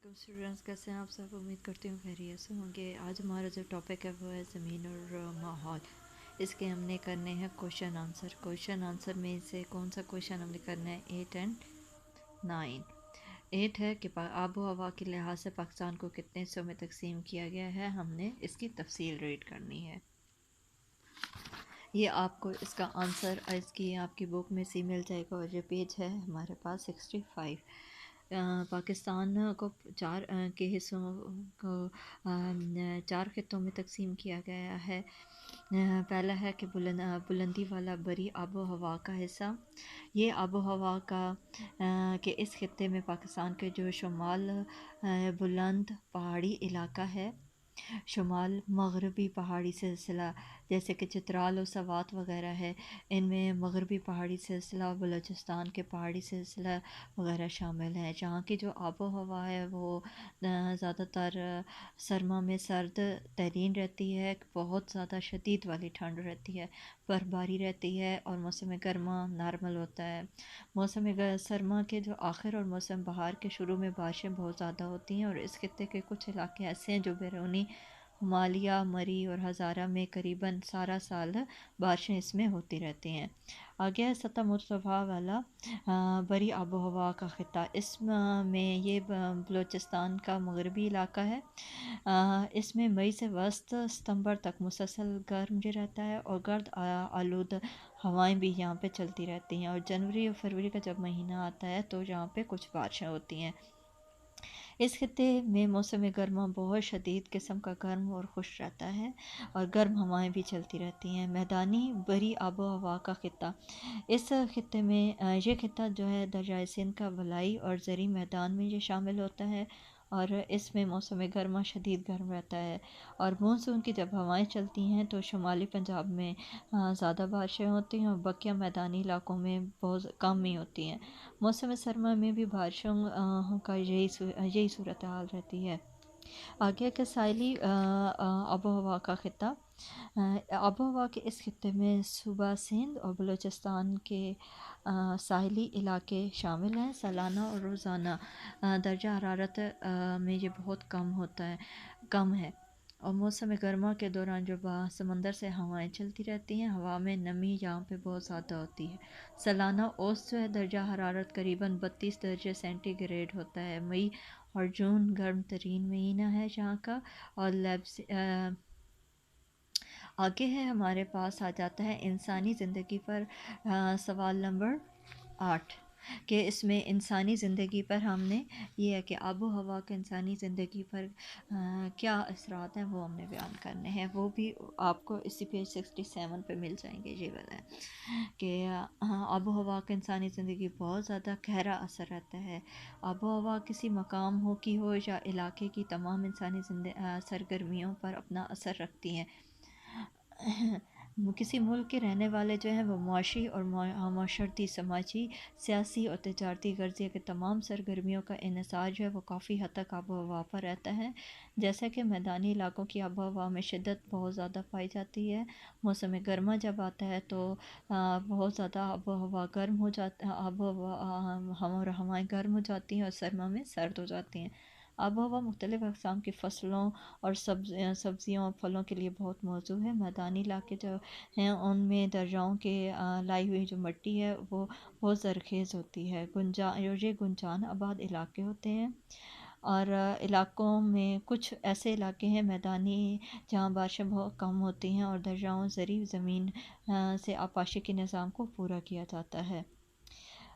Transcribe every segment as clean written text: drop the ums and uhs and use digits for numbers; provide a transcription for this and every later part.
Students, कैसे हैं आप सब। उम्मीद करती हूँ खैरियत से होंगे। आज हमारा जो टॉपिक है वो है ज़मीन और माहौल। इसके हमने करने हैं क्वेश्चन आंसर में से कौन सा क्वेश्चन हमने करना है 8 एंड 9। 8 है कि आबो हवा के लिहाज से पाकिस्तान को कितने हिस्सों में तकसीम किया गया है। हमने इसकी तफसील रीड करनी है। ये आपको इसका आंसर इसकी आपकी बुक में सी मिल जाएगा और ये पेज है हमारे पास 65। पाकिस्तान को चार के हिस्सों को 4 खित्तों में तकसीम किया गया है। पहला है कि बुलंदी वाला बरी आबो हवा का हिस्सा। ये आबो हवा का कि इस खित्ते में पाकिस्तान के जो शुमाल बुलंद पहाड़ी इलाका है, शुमाल मगरबी पहाड़ी सिलसिला जैसे कि चित्राल और सवात वगैरह है, इनमें मगरबी पहाड़ी सिलसिला, बलूचिस्तान के पहाड़ी सिलसिला वगैरह शामिल हैं। जहाँ की जो आबो हवा है वो ज़्यादातर सरमा में सर्द तरीन रहती है, बहुत ज़्यादा शदीद वाली ठंड रहती है, बर्फबारी रहती है और मौसम गर्मा नॉर्मल होता है। मौसम सरमा के जो आखिर और मौसम बहार के शुरू में बारिशें बहुत ज़्यादा होती हैं और इस खित्ते के कुछ इलाके ऐसे हैं जो बैरूनी हिमालय, मरी और हज़ारा में करीबन सारा साल बारिशें इसमें होती रहती हैं। आगे है सतह मुर्तफ़ा वाला बरी आबो हवा का खित्ता। इसमें ये बलूचिस्तान का मगरबी इलाका है। इसमें मई से वस्त सितंबर तक मुसलसल गर्म जो रहता है और गर्द आलूद हवाएं भी यहाँ पे चलती रहती हैं और जनवरी और फरवरी का जब महीना आता है तो यहाँ पे कुछ बारिशें होती हैं। इस खित्ते में मौसम गर्मा बहुत शदीद किस्म का गर्म और खुश रहता है और गर्म हवाएं भी चलती रहती हैं। मैदानी बरी आबो हवा का खित्ता। इस खित्ते में ये खित्ता जो है दरियाए सिंध का वलाई और ज़री मैदान में ये शामिल होता है और इसमें मौसम गर्मा शदीद गर्म रहता है और मानसून की जब हवाएं चलती हैं तो शुमाली पंजाब में ज़्यादा बारिशें होती हैं और बकिया मैदानी इलाकों में बहुत कम ही होती हैं। मौसम सरमा में भी बारिशों का यही सूरत हाल रहती है। आगे के साइली आबो हवा का खित्ता। आबो हवा के इस खित्ते में सूबा सिंध और बलूचिस्तान के साहिली इलाके शामिल हैं। सालाना और रोज़ाना दर्जा हरारत में ये बहुत कम है और मौसम गर्मा के दौरान जो समंदर से हवाएं चलती रहती हैं, हवा में नमी यहाँ पे बहुत ज़्यादा होती है। सालाना औसत जो है दर्जा हरारत करीबन 32 दर्जे सेंटीग्रेड होता है। मई और जून गर्म तरीन महीना है यहाँ का। और आगे है हमारे पास आ जाता है इंसानी ज़िंदगी पर सवाल नंबर 8 कि इसमें इंसानी ज़िंदगी पर हमने ये है कि आबो हवा के इंसानी ज़िंदगी पर क्या असरात हैं वो हमने बयान करने हैं। वो भी आपको इसी पेज 67 पे मिल जाएंगे। ये वाला है कि आबो हवा के इंसानी ज़िंदगी बहुत ज़्यादा गहरा असर रहता है। आबो हवा किसी मकाम हो या इलाके की तमाम इंसानी सरगर्मियों पर अपना असर रखती हैं। किसी मुल्क के रहने वाले जो हैं वो मुआशी और माशरती, समाजी, सियासी और तजारती गर्जिया के तमाम सरगर्मियों का इन्हिसार जो है वो काफ़ी हद तक आबो हवा पर रहता है। जैसे कि मैदानी इलाकों की आबो हवा में शिद्दत बहुत ज़्यादा पाई जाती है। मौसम गर्मा जब आता है तो बहुत ज़्यादा आबो हवा गर्म हो जाता आबो हवा हवाएँ गर्म हो जाती हैं और सरमा में सर्द हो जाती हैं। आबो हवा मुख्तलिफ़ अक़साम की फ़सलों और सब्ज़ियों और फलों के लिए बहुत मौजूद है। मैदानी इलाके जो हैं उनमें दर्राओं के लाई हुई जो मिट्टी है वो बहुत ज़रख़ेज़ होती है। ये गुंजान आबाद इलाके होते हैं और इलाकों में कुछ ऐसे इलाके हैं मैदानी जहाँ बारिशें बहुत कम होती हैं और दर्राओं ज़रीफ़ ज़मीन से आपाशी के निज़ाम को पूरा किया जाता है।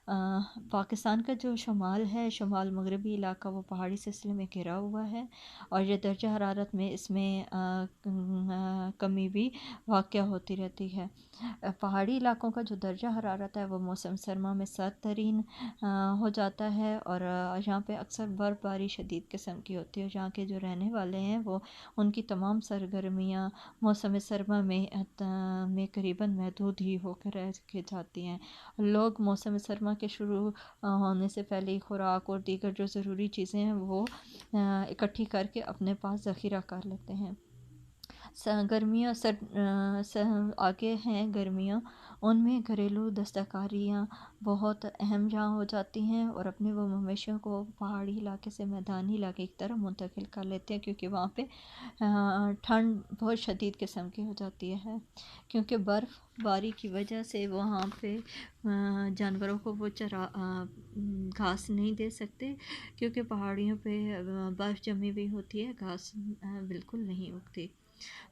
पाकिस्तान का जो शुमाल है, शुमाल मगरबी इलाका, वो पहाड़ी सिलसिले में घिरा हुआ है और ये दर्जा हरारत में इसमें कमी भी वाक़या होती रहती है। पहाड़ी इलाकों का जो दर्जा हरारत है वो मौसम सरमा में सर्द तरीन हो जाता है और यहाँ पे अक्सर बर्फ़बारी शदीद किस्म की होती है। यहाँ के जो रहने वाले हैं वो उनकी तमाम सरगर्मियाँ मौसम सरमा में करीबन महदूद ही होकर रह के जाती हैं। लोग मौसम सरमा के शुरू होने से पहले ही खुराक और दीगर जो ज़रूरी चीज़ें हैं वो इकट्ठी करके अपने पास ज़ख़ीरा कर लेते हैं گرمیاں آگے ہیں گرمیاں، ان میں گھریلو دستکاریاں بہت اہم جہاں ہو جاتی ہیں، اور اپنے وہ مویشیوں کو پہاڑی علاقے سے میدانی علاقے کی طرف منتقل کر لیتے ہیں، کیونکہ وہاں پہ ٹھنڈ بہت شدید قسم کی ہو جاتی ہے، کیونکہ برف باری کی وجہ سے وہاں پہ جانوروں کو وہ گھاس نہیں دے سکتے، کیونکہ پہاڑیوں پہ برف جمی ہوئی ہوتی ہے، گھاس بالکل نہیں اگتی۔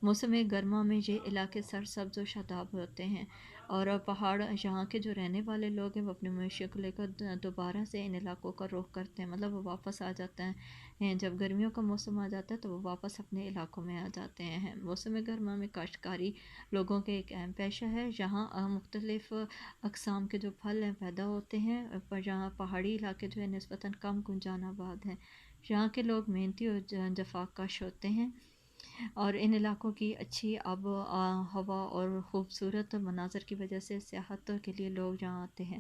موسم گرما میں یہ علاقے سرسبز و شاداب ہوتے ہیں، اور پہاڑ یہاں کے جو رہنے والے لوگ ہیں وہ اپنے معیشت کو لے کر دوبارہ سے ان علاقوں کا رخ کرتے ہیں، مطلب وہ واپس آ جاتے ہیں۔ جب گرمیوں کا موسم آ جاتا ہے تو وہ واپس اپنے علاقوں میں آ جاتے ہیں۔ موسم گرما میں کاشتکاری لوگوں کے ایک اہم پیشہ ہے، جہاں مختلف اقسام کے جو پھل ہیں پیدا ہوتے ہیں، پر جہاں پہاڑی علاقے جو ہے نسبتاً کم گنجان آباد ہیں، یہاں کے لوگ محنتی اور جفاکش کش ہوتے ہیں، اور ان علاقوں کی اچھی آب و ہوا اور خوبصورت مناظر کی وجہ سے سیاحت کے لیے لوگ جہاں آتے ہیں۔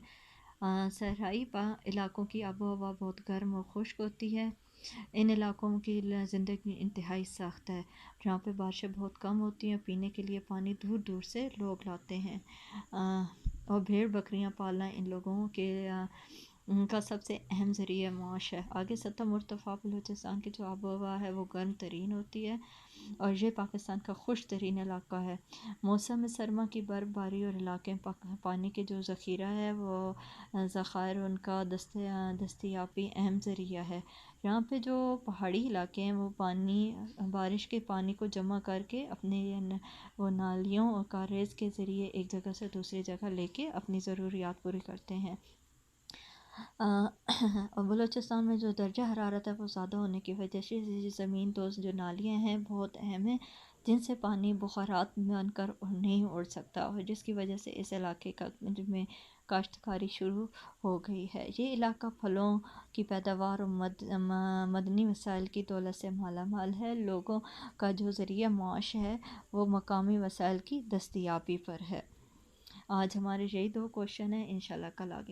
صحرائی علاقوں کی آب و ہوا بہت گرم اور خشک ہوتی ہے، ان علاقوں کی زندگی انتہائی سخت ہے، جہاں پہ بارشیں بہت کم ہوتی ہیں، پینے کے لیے پانی دور دور سے لوگ لاتے ہیں، اور بھیڑ بکریاں پالنا ان لوگوں کے ان کا سب سے اہم ذریعہ معاش ہے۔ آگے سطح مرتفع بلوچستان کی جو آب و ہوا ہے وہ گرم ترین ہوتی ہے، اور یہ پاکستان کا خشک ترین علاقہ ہے۔ موسم سرما کی برف باری اور علاقے پانی کے جو ذخیرہ ہے وہ ذخائر ان کا دستیابی اہم ذریعہ ہے۔ یہاں پہ جو پہاڑی علاقے ہیں وہ بارش کے پانی کو جمع کر کے اپنے وہ نالیوں اور کاریز کے ذریعے ایک جگہ سے دوسری جگہ لے کے اپنی ضروریات پوری کرتے ہیں۔ اور بلوچستان میں جو درجہ حرارت ہے وہ زیادہ ہونے کی وجہ سے زمین دوز جو نالیاں ہیں بہت اہم ہیں، جن سے پانی بخارات بن کر نہیں اڑ سکتا، اور جس کی وجہ سے اس علاقے میں کاشتکاری شروع ہو گئی ہے۔ یہ علاقہ پھلوں کی پیداوار اور معدنی وسائل کی دولت سے مالا مال ہے۔ لوگوں کا جو ذریعہ معاش ہے وہ مقامی وسائل کی دستیابی پر ہے۔ آج ہمارے یہی 2 کوشچن ہیں، انشاءاللہ کل آگے